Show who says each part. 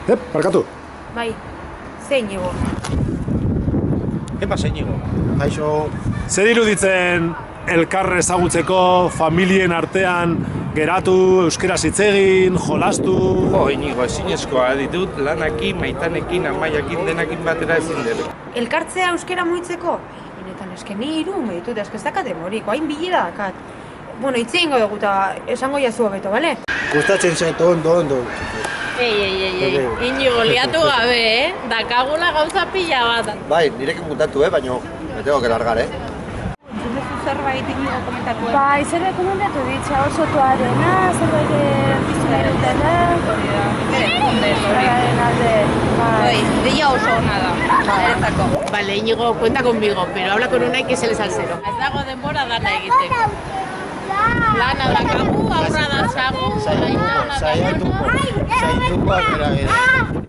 Speaker 1: Barkatu.
Speaker 2: Bai, zein ego.
Speaker 3: Epa, zein ego.
Speaker 4: Kaixo.
Speaker 1: Zer iruditzen elkar ezagutzeko, familien artean geratu, euskeraz hitz egin, jolastu...
Speaker 3: Jo, Inigo, ezinezkoa ditut lanakin, maitanekin, amaiakin, denakin batera ezin dut.
Speaker 2: Elkartzea euskera muitzeko? Benetan, eske ni irume ditut, eske ez dakat demoriko, hain bilera dakat. Bueno, hitz egingo dugu eta esango jazu hobeto, bale?
Speaker 4: Gustatzen zait ondo.
Speaker 5: Ei, Inigo, liatu gabe, dakagula gauza pila bat.
Speaker 4: Bai, nirekin mutatu, baina me tengo que largar,
Speaker 5: Zumezu zerbait Inigo komentatu,
Speaker 6: Bai, zer rekomendatu dit, oso toarena, zerbait piztu nahi dutena.
Speaker 5: Hori da,
Speaker 6: Beraren alde,
Speaker 5: Bai, deia oso ona da, niretzako. Vale, Inigo, cuenta conmigo, pero habla con Unai que se les al cero. Ez dago denbora dana egiteko. Lana dakagu, aurra da zagu,
Speaker 4: Zaituko, atera